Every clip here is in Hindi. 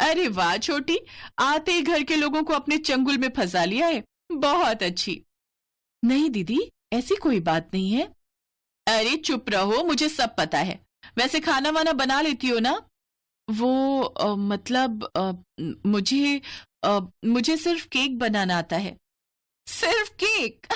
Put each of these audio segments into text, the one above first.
अरे वाह छोटी, आते ही घर के लोगों को अपने चंगुल में फंसा लिया है। बहुत अच्छी। नहीं दीदी, ऐसी कोई बात नहीं है। अरे चुप रहो, मुझे सब पता है। वैसे खाना वाना बना लेती हो ना? वो मतलब मुझे सिर्फ केक बनाना आता है। सिर्फ केक?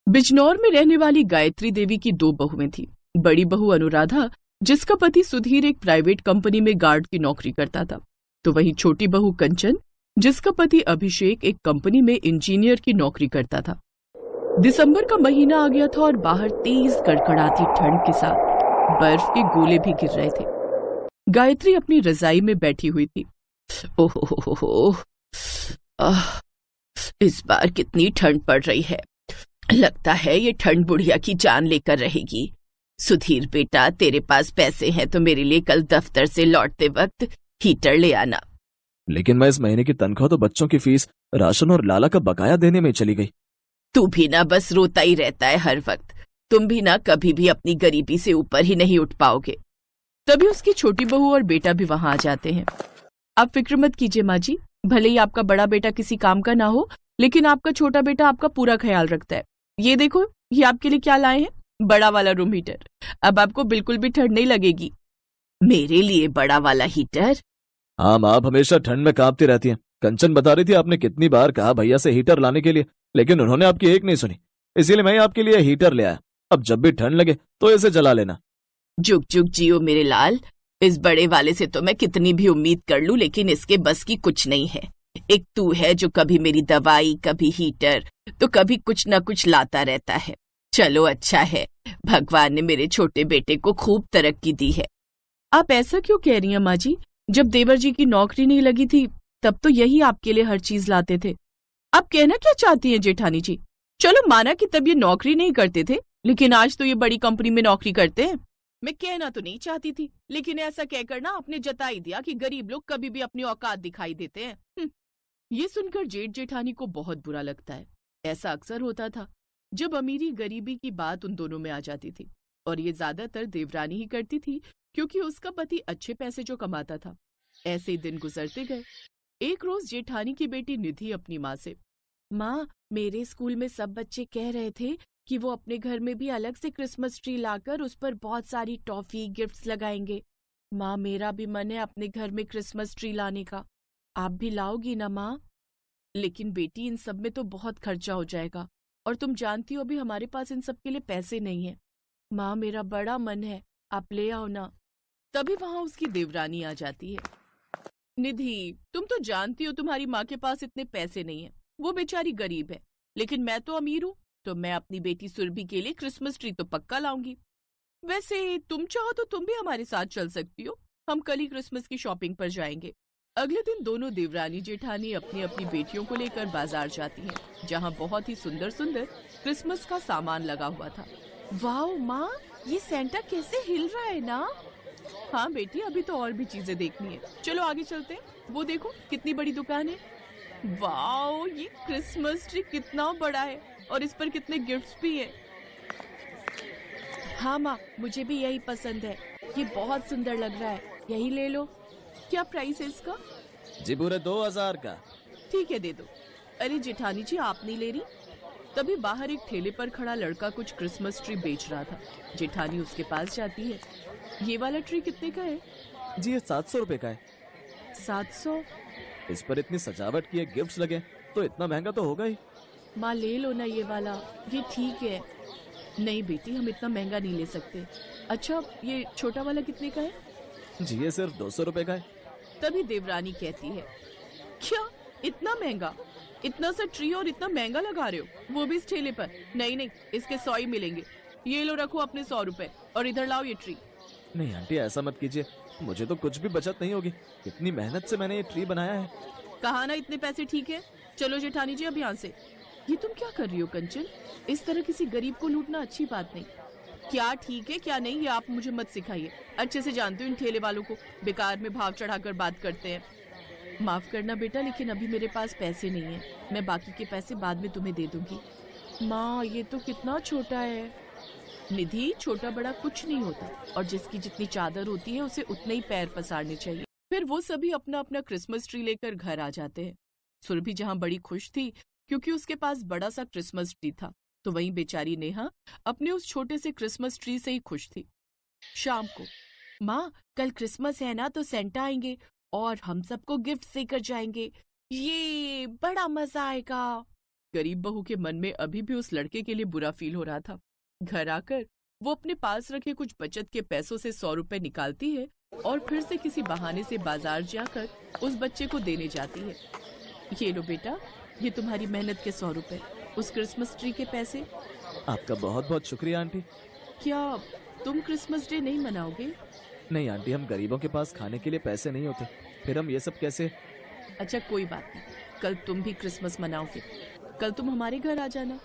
बिजनौर में रहने वाली गायत्री देवी की 2 बहुएं थी। बड़ी बहू अनुराधा, जिसका पति सुधीर एक प्राइवेट कंपनी में गार्ड की नौकरी करता था, तो वहीं छोटी बहू कंचन, जिसका पति अभिषेक एक कंपनी में इंजीनियर की नौकरी करता था। दिसंबर का महीना आ गया था और बाहर तेज कड़कड़ाती ठंड के साथ बर्फ के गोले भी गिर रहे थे। गायत्री अपनी रजाई में बैठी हुई थी। ओहो, इस बार कितनी ठंड पड़ रही है। लगता है ये ठंड बुढ़िया की जान लेकर रहेगी। सुधीर बेटा, तेरे पास पैसे हैं तो मेरे लिए कल दफ्तर से लौटते वक्त हीटर ले आना। लेकिन मैं इस महीने की तनख्वाह तो बच्चों की फीस, राशन और लाला का बकाया देने में चली गई। तू भी ना बस रोता ही रहता है हर वक्त। तुम भी ना कभी भी अपनी गरीबी से ऊपर ही नहीं उठ पाओगे। तभी उसकी छोटी बहू और बेटा भी वहां आ जाते हैं। आप फिक्र मत कीजिए माँ जी, भले ही आपका बड़ा बेटा किसी काम का ना हो, लेकिन आपका छोटा बेटा आपका पूरा ख्याल रखता है। ये देखो, ये आपके लिए क्या लाए हैं, बड़ा वाला रूम हीटर। अब आपको बिल्कुल भी ठंड नहीं लगेगी। मेरे लिए बड़ा वाला हीटर? हाँ माँ, आप हमेशा ठंड में कांपती रहती हैं। कंचन बता रही थी आपने कितनी बार कहा भैया से हीटर लाने के लिए, लेकिन उन्होंने आपकी एक नहीं सुनी। इसीलिए मैं आपके लिए हीटर ले आया। अब जब भी ठंड लगे तो इसे जला लेना। जुग जुग जियो मेरे लाल। इस बड़े वाले से तो मैं कितनी भी उम्मीद कर लूं, लेकिन इसके बस की कुछ नहीं है। एक तू है जो कभी मेरी दवाई, कभी हीटर, तो कभी कुछ न कुछ लाता रहता है। चलो अच्छा है, भगवान ने मेरे छोटे बेटे को खूब तरक्की दी है। आप ऐसा क्यों कह रही हैं माँ जी? जब देवर जी की नौकरी नहीं लगी थी तब तो यही आपके लिए हर चीज लाते थे। आप कहना क्या चाहती हैं जेठानी जी? चलो माना कि तब ये नौकरी नहीं करते थे, लेकिन आज तो ये बड़ी कंपनी में नौकरी करते हैं। मैं कहना तो नहीं चाहती थी, लेकिन ऐसा कहकर ना आपने जता ही दिया कि गरीब लोग कभी भी अपनी औकात दिखाई देते हैं। ये सुनकर जेठ जेठानी को बहुत बुरा लगता है। ऐसा अक्सर होता था जब अमीरी गरीबी की बात उन दोनों में आ जाती थी, और ये ज्यादातर देवरानी ही करती थी, क्योंकि उसका पति अच्छे पैसे जो कमाता था। ऐसे ही दिन गुजरते गए। एक रोज जेठानी की बेटी निधि अपनी माँ से, माँ, मेरे स्कूल में सब बच्चे कह रहे थे कि वो अपने घर में भी अलग से क्रिसमस ट्री लाकर उस पर बहुत सारी टॉफी, गिफ्ट्स लगाएंगे। माँ, मेरा भी मन है अपने घर में क्रिसमस ट्री लाने का। आप भी लाओगी ना माँ? लेकिन बेटी, इन सब में तो बहुत खर्चा हो जाएगा, और तुम जानती हो अभी हमारे पास इन सब के लिए पैसे नहीं है। माँ, मेरा बड़ा मन है, आप ले आओ ना। तभी वहां उसकी देवरानी आ जाती है। निधि, तुम तो जानती हो तुम्हारी माँ के पास इतने पैसे नहीं है, वो बेचारी गरीब है, लेकिन मैं तो अमीर हूँ, तो मैं अपनी बेटी सुरभि के लिए क्रिसमस ट्री तो पक्का लाऊंगी। वैसे तुम चाहो तो तुम भी हमारे साथ चल सकती हो, हम कल ही क्रिसमस की शॉपिंग पर जाएंगे। अगले दिन दोनों देवरानी जेठानी अपनी अपनी बेटियों को लेकर बाजार जाती हैं, जहाँ बहुत ही सुंदर सुंदर क्रिसमस का सामान लगा हुआ था। वाह माँ, ये सेंटा कैसे हिल रहा है ना। हाँ बेटी, अभी तो और भी चीजें देखनी है, चलो आगे चलते हैं। वो देखो कितनी बड़ी दुकान है। वाह, ये क्रिसमस ट्री कितना बड़ा है, और इस पर कितने गिफ्ट्स भी हैं। हाँ माँ, मुझे भी यही पसंद है, ये बहुत सुंदर लग रहा है, यही ले लो। क्या प्राइस है इसका? जी पूरे 2000 का। ठीक है, दे दो। अरे जेठानी जी, आप नहीं ले रही? तभी बाहर एक ठेले पर खड़ा लड़का कुछ क्रिसमस ट्री बेच रहा था। जेठानी उसके पास जाती है। ये वाला ट्री कितने का है? जी ये 700 रुपए का है। 700? इस पर इतनी सजावट की है, गिफ्ट्स लगे, तो इतना महंगा तो होगा ही। माँ, ले लो ना ये वाला, ये ठीक है। नहीं बेटी, हम इतना महंगा नहीं ले सकते। अच्छा, ये छोटा वाला कितने का है? जी ये सिर्फ 200 रुपए का है। तभी देवरानी कहती है, क्या इतना महंगा? इतना सा ट्री और इतना महंगा लगा रहे हो, वो भी इस ठेले पर? नहीं नहीं, इसके 100 ही मिलेंगे। ये लो, रखो अपने 100 रुपए, और इधर लाओ ये ट्री। नहीं आंटी, ऐसा मत कीजिए, मुझे तो कुछ भी बचत नहीं होगी। इतनी मेहनत से मैंने ये ट्री बनाया है। कहा ना इतने पैसे ठीक है। चलो जेठानी जी, अब यहाँ से। ये तुम क्या कर रही हो कंचन? इस तरह किसी गरीब को लूटना अच्छी बात नहीं। क्या ठीक है क्या नहीं, ये आप मुझे मत सिखाइए। अच्छे से जानते हो इन ठेले वालों को, बेकार में भाव चढ़ाकर बात करते हैं। माफ करना बेटा, लेकिन अभी मेरे पास पैसे नहीं है, मैं बाकी के पैसे बाद में तुम्हें दे दूंगी। माँ, ये तो कितना छोटा है। निधि, छोटा बड़ा कुछ नहीं होता और जिसकी जितनी चादर होती है उसे उतने ही पैर पसारने चाहिए। फिर वो सभी अपना अपना क्रिसमस ट्री लेकर घर आ जाते हैं। सुरभि जहाँ बड़ी खुश थी क्योंकि उसके पास बड़ा सा क्रिसमस ट्री था, तो वहीं बेचारी नेहा अपने उस छोटे से क्रिसमस ट्री से ही खुश थी। शाम को, माँ कल क्रिसमस है ना, तो सेंटा आएंगे और हम सबको गिफ्ट देकर जाएंगे, ये बड़ा मजा आएगा। गरीब बहू के मन में अभी भी उस लड़के के लिए बुरा फील हो रहा था। घर आकर वो अपने पास रखे कुछ बचत के पैसों से 100 रुपए निकालती है और फिर से किसी बहाने से बाजार जाकर उस बच्चे को देने जाती है। ये लो बेटा, ये तुम्हारी मेहनत के 100 रुपए, उस क्रिसमस ट्री के पैसे। आपका बहुत बहुत शुक्रिया आंटी। क्या तुम क्रिसमस डे नहीं मनाओगे? नहीं आंटी, हम गरीबों के पास खाने के लिए पैसे नहीं होते, फिर हम ये सब कैसे। अच्छा कोई बात नहीं, कल तुम भी क्रिसमस मनाओगे, कल तुम हमारे घर आ जाना।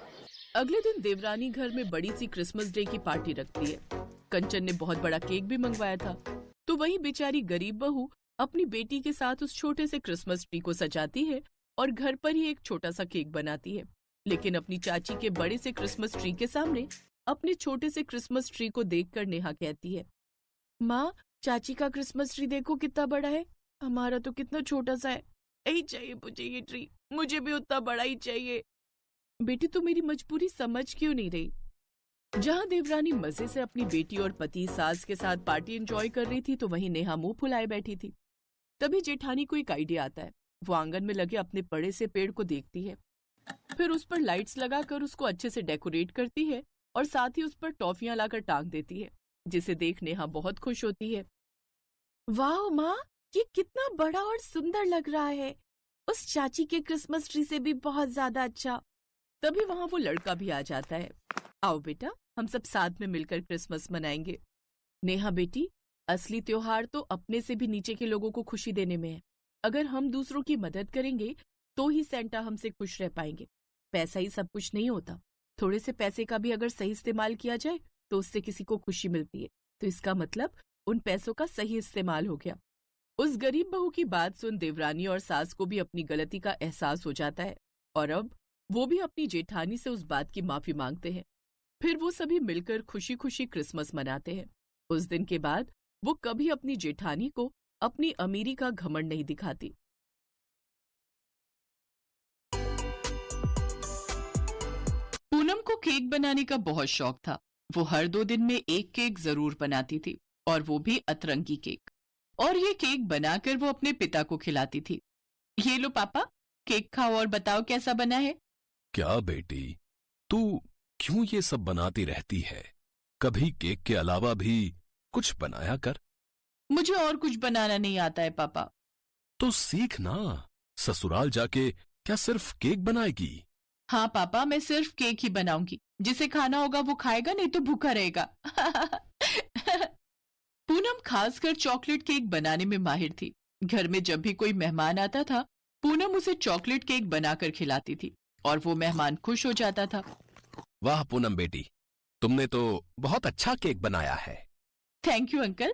अगले दिन देवरानी घर में बड़ी सी क्रिसमस डे की पार्टी रखती है। कंचन ने बहुत बड़ा केक भी मंगवाया था, तो वही बेचारी गरीब बहू अपनी बेटी के साथ उस छोटे से क्रिसमस ट्री को सजाती है और घर पर ही एक छोटा सा केक बनाती है। लेकिन अपनी चाची के बड़े से क्रिसमस ट्री के सामने अपने छोटे से क्रिसमस ट्री को देखकर नेहा कहती है, माँ चाची का क्रिसमस ट्री देखो कितना बड़ा है, हमारा तो कितना छोटा सा है। यही चाहिए मुझे ये ट्री, मुझे भी उतना बड़ा ही चाहिए। बेटी तू मेरी मजबूरी समझ क्यों नहीं रही? जहाँ देवरानी मजे से अपनी बेटी और पति सास के साथ पार्टी एंजॉय कर रही थी, तो वहीं नेहा मुंह फुलाए बैठी थी। तभी जेठानी को एक आइडिया आता है। वो आंगन में लगे अपने बड़े से पेड़ को देखती है, फिर उस पर लाइट्स लगाकर उसको अच्छे से डेकोरेट करती है और साथ ही उस पर टॉफियां लाकर टांग देती है, जिसे देख नेहा बहुत खुश होती है। वाह माँ, ये कितना बड़ा और सुंदर लग रहा है, उस चाची के क्रिसमस ट्री से भी बहुत ज्यादा अच्छा। तभी वहाँ वो लड़का भी आ जाता है। आओ बेटा, हम सब साथ में मिलकर क्रिसमस मनाएंगे। नेहा बेटी, असली त्योहार तो अपने से भी नीचे के लोगों को खुशी देने में है। अगर हम दूसरों की मदद करेंगे तो ही सेंटा हमसे खुश रह पाएंगे। पैसा ही सब कुछ नहीं होता, थोड़े से पैसे का भी अगर सही इस्तेमाल किया जाए तो उससे किसी को खुशी मिलती है। तो इसका मतलब उन पैसों का सही इस्तेमाल हो गया। उस गरीब बहू की बात सुन देवरानी और सास को भी अपनी गलती का एहसास हो जाता है और अब वो भी अपनी जेठानी से उस बात की माफी मांगते हैं। फिर वो सभी मिलकर खुशी खुशी क्रिसमस मनाते हैं। उस दिन के बाद वो कभी अपनी जेठानी को अपनी अमीरी का घमंड नहीं दिखाती। पूनम को केक बनाने का बहुत शौक था। वो हर 2 दिन में एक केक जरूर बनाती थी, और वो भी अतरंगी केक। और ये केक बनाकर वो अपने पिता को खिलाती थी। ये लो पापा, केक खाओ और बताओ कैसा बना है। क्या बेटी, तू क्यों ये सब बनाती रहती है? कभी केक के अलावा भी कुछ बनाया कर। मुझे और कुछ बनाना नहीं आता है पापा। तो सीख ना, ससुराल जाके क्या सिर्फ केक बनाएगी? हाँ पापा, मैं सिर्फ केक ही बनाऊंगी। जिसे खाना होगा वो खाएगा, नहीं तो भूखा रहेगा। पूनम खासकर चॉकलेट केक बनाने में माहिर थी। घर में जब भी कोई मेहमान आता था, पूनम उसे चॉकलेट केक बनाकर खिलाती थी और वो मेहमान खुश हो जाता था। वाह पूनम बेटी, तुमने तो बहुत अच्छा केक बनाया है। Thank you uncle.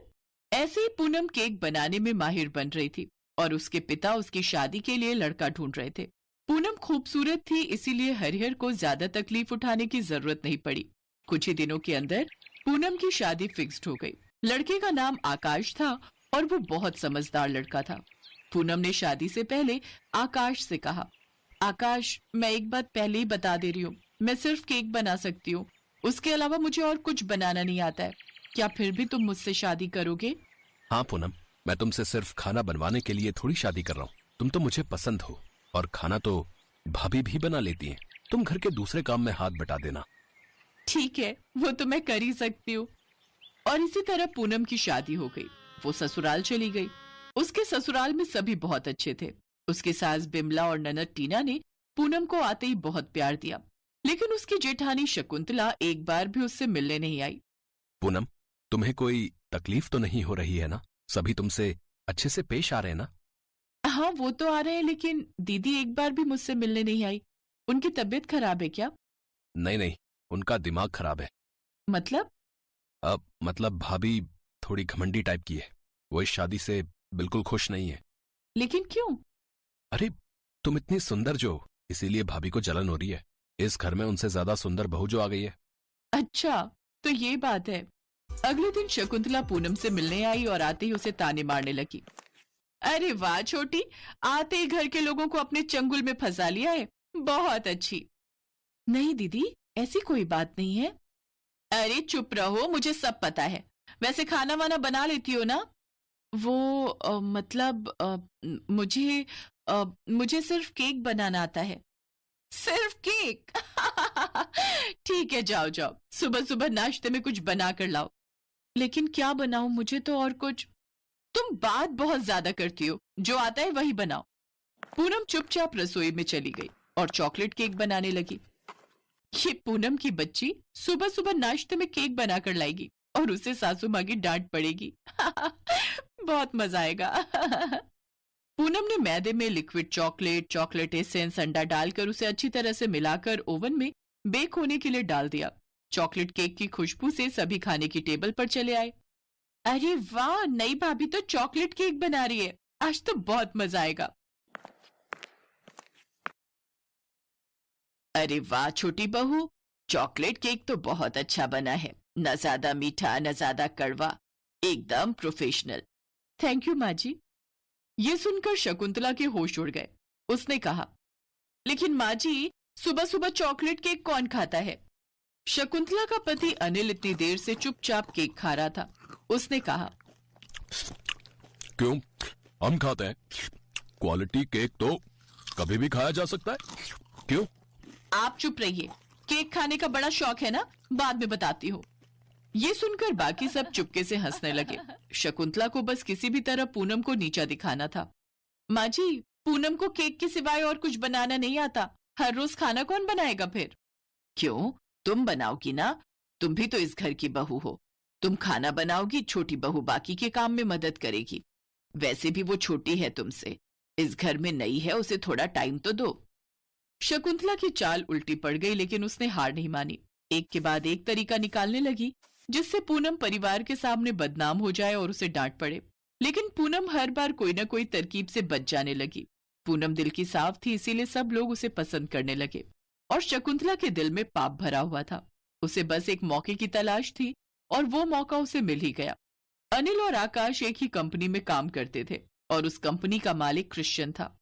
ऐसे ही पूनम केक बनाने में माहिर बन रही थी और उसके पिता उसकी शादी के लिए लड़का ढूंढ रहे थे। पूनम खूबसूरत थी, इसीलिए हरिहर को ज्यादा तकलीफ उठाने की जरूरत नहीं पड़ी। कुछ ही दिनों के अंदर पूनम की शादी फिक्स्ड हो गई। लड़के का नाम आकाश था और वो बहुत समझदार लड़का था। पूनम ने शादी से पहले आकाश से कहा, आकाश, मैं एक बात पहले ही बता दे रही हूँ, मैं सिर्फ केक बना सकती हूँ, उसके अलावा मुझे और कुछ बनाना नहीं आता है। क्या फिर भी तुम मुझसे शादी करोगे? हाँ पूनम, मैं तुमसे सिर्फ खाना बनवाने के लिए थोड़ी शादी कर रहा हूँ। तुम तो मुझे पसंद हो और खाना तो भाभी भी बना लेती हैं। तुम घर के दूसरे काम में हाथ बटा देना। ठीक है, वो तो मैं कर ही सकती हूँ। और इसी तरह पूनम की शादी हो गई। वो ससुराल चली गई। उसके ससुराल में सभी बहुत अच्छे थे। उसकी सास बिमला और ननद टीना ने पूनम को आते ही बहुत प्यार दिया, लेकिन उसकी जेठानी शकुंतला एक बार भी उससे मिलने नहीं आई। पूनम, तुम्हें कोई तकलीफ तो नहीं हो रही है ना? सभी तुमसे अच्छे से पेश आ रहे हैं ना? हाँ, वो तो आ रहे हैं, लेकिन दीदी एक बार भी मुझसे मिलने नहीं आई। उनकी तबीयत खराब है क्या? नहीं नहीं, उनका दिमाग खराब है। मतलब? अब मतलब भाभी थोड़ी घमंडी टाइप की है। वो इस शादी से बिल्कुल खुश नहीं है। लेकिन क्यों? अरे तुम इतनी सुंदर जो, इसीलिए भाभी को जलन हो रही है। इस घर में उनसे ज्यादा सुंदर बहू जो आ गई है। अच्छा, तो ये बात है। अगले दिन शकुंतला पूनम से मिलने आई और आते ही उसे ताने मारने लगी। अरे वाह छोटी, आते ही घर के लोगों को अपने चंगुल में फंसा लिया है, बहुत अच्छी। नहीं दीदी, ऐसी कोई बात नहीं है। अरे चुप रहो, मुझे सब पता है। वैसे खाना वाना बना लेती हो ना? वो मतलब मुझे सिर्फ केक बनाना आता है। सिर्फ केक? ठीक है, जाओ जाओ, सुबह सुबह नाश्ते में कुछ बना कर लाओ। लेकिन क्या बनाऊं, मुझे तो और कुछ। तुम बात बहुत ज्यादा करती हो, जो आता है वही बनाओ। पूनम चुपचाप रसोई में चली गई और चॉकलेट केक बनाने लगी। ये पूनम की बच्ची सुबह सुबह नाश्ते में केक बनाकर लाएगी और उसे सासू माँ की डांट पड़ेगी। बहुत मजा आएगा। पूनम ने मैदे में लिक्विड चॉकलेट, चॉकलेट एसेंस, अंडा डालकर उसे अच्छी तरह से मिलाकर ओवन में बेक होने के लिए डाल दिया। चॉकलेट केक की खुशबू से सभी खाने की टेबल पर चले आए। अरे वाह, नई भाभी तो चॉकलेट केक बना रही है, आज तो बहुत मजा आएगा। अरे वाह छोटी बहू, चॉकलेट केक तो बहुत अच्छा बना है, न ज्यादा मीठा न ज्यादा कड़वा, एकदम प्रोफेशनल। थैंक यू माँ जी। ये सुनकर शकुंतला के होश उड़ गए। उसने कहा, लेकिन माँ जी, सुबह सुबह चॉकलेट केक कौन खाता है? शकुंतला का पति अनिल इतनी देर से चुपचाप केक खा रहा था। उसने कहा, क्यों, हम खाते हैं। क्वालिटी केक तो कभी भी खाया जा सकता है, क्यों? आप चुप रहिए, केक खाने का बड़ा शौक है ना, बाद में बताती हूँ। ये सुनकर बाकी सब चुपके से हंसने लगे। शकुंतला को बस किसी भी तरह पूनम को नीचा दिखाना था। माँ जी, पूनम को केक के सिवाय और कुछ बनाना नहीं आता, हर रोज खाना कौन बनाएगा फिर? क्यों, तुम बनाओगी ना, तुम भी तो इस घर की बहू हो। तुम खाना बनाओगी, छोटी बहू बाकी के काम में मदद करेगी। वैसे भी वो छोटी है तुमसे, इस घर में नई है, उसे थोड़ा टाइम तो दो। शकुंतला की चाल उल्टी पड़ गई, लेकिन उसने हार नहीं मानी। एक के बाद एक तरीका निकालने लगी जिससे पूनम परिवार के सामने बदनाम हो जाए और उसे डांट पड़े। लेकिन पूनम हर बार कोई ना कोई तरकीब से बच जाने लगी। पूनम दिल की साफ थी, इसीलिए सब लोग उसे पसंद करने लगे और शकुंतला के दिल में पाप भरा हुआ था। उसे बस एक मौके की तलाश थी और वो मौका उसे मिल ही गया। अनिल और आकाश एक ही कंपनी में काम करते थे और उस कंपनी का मालिक क्रिश्चियन था।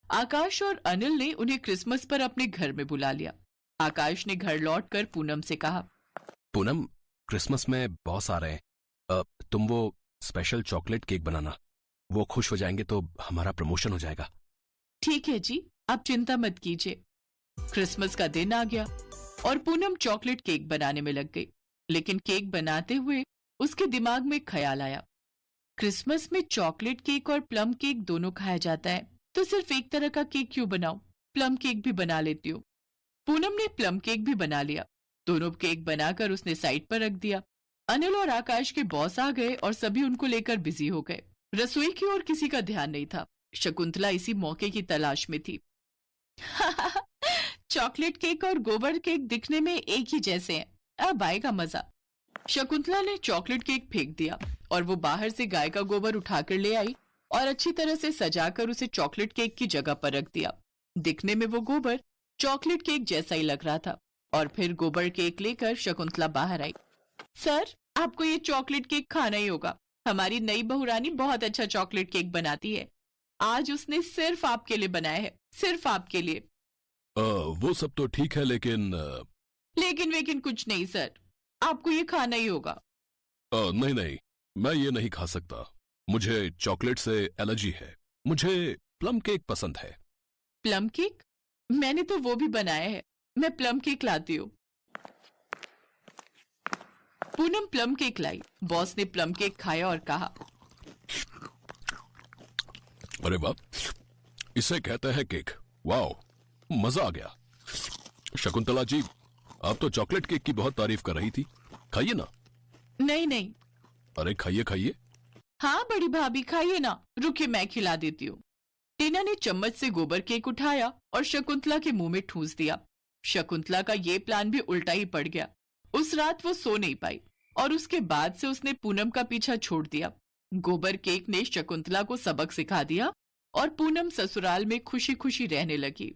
आकाश और अनिल ने उन्हें क्रिसमस पर अपने घर में बुला लिया। आकाश ने घर लौटकर पूनम से कहा, पूनम, क्रिसमस में बॉस आ रहे हैं, तुम वो स्पेशल चॉकलेट केक बनाना, वो खुश हो जाएंगे तो हमारा प्रमोशन हो जाएगा। ठीक है जी, आप चिंता मत कीजिए। क्रिसमस का दिन आ गया और पूनम चॉकलेट केक बनाने में लग गई। लेकिन केक बनाते हुए उसके दिमाग में ख्याल आया, क्रिसमस में चॉकलेट केक और प्लम केक दोनों खाया जाता है, तो सिर्फ एक तरह का केक क्यों बनाऊं, प्लम केक भी बना लेती हूँ। पूनम ने प्लम केक भी बना लिया। दोनों केक बनाकर उसने साइड पर रख दिया। अनिल और आकाश के बॉस आ गए और सभी उनको लेकर बिजी हो गए। रसोई की ओर किसी का ध्यान नहीं था। शकुंतला इसी मौके की तलाश में थी। चॉकलेट केक और गोबर केक दिखने में एक ही जैसे हैं, अब आएगा मजा। शकुंतला ने चॉकलेट केक फेंक दिया और वो बाहर से गाय का गोबर उठाकर ले आई और अच्छी तरह से सजाकर उसे चॉकलेट केक की जगह पर रख दिया। दिखने में वो गोबर चॉकलेट केक जैसा ही लग रहा था। और फिर गोबर केक लेकर शकुंतला बाहर आई। सर, आपको ये चॉकलेट केक खाना ही होगा, हमारी नई बहू रानी बहुत अच्छा चॉकलेट केक बनाती है। आज उसने सिर्फ आपके लिए बनाया है, सिर्फ आपके लिए। वो सब तो ठीक है, लेकिन लेकिन कुछ नहीं सर, आपको ये खाना ही होगा। नहीं नहीं, मैं ये नहीं खा सकता, मुझे चॉकलेट से एलर्जी है। मुझे प्लम केक पसंद है। Plum cake? मैंने तो वो भी बनाया है, मैं प्लम केक लाती हूँ। पूनम प्लम केक लाई। बॉस ने प्लम केक खाया और कहा, अरे वाह, इसे कहते हैं केक। वाह, मजा आ गया। शकुंतला जी, आप तो चॉकलेट केक की बहुत तारीफ कर रही थी, खाइए ना। नहीं। अरे खाइए खाइए। हाँ बड़ी भाभी, खाइए ना, रुकिए मैं खिला देती हूँ। टीना ने चम्मच से गोबर केक उठाया और शकुंतला के मुंह में ठूंस दिया। शकुंतला का ये प्लान भी उल्टा ही पड़ गया। उस रात वो सो नहीं पाई और उसके बाद से उसने पूनम का पीछा छोड़ दिया। गोबर केक ने शकुंतला को सबक सिखा दिया और पूनम ससुराल में खुशी खुशी रहने लगी।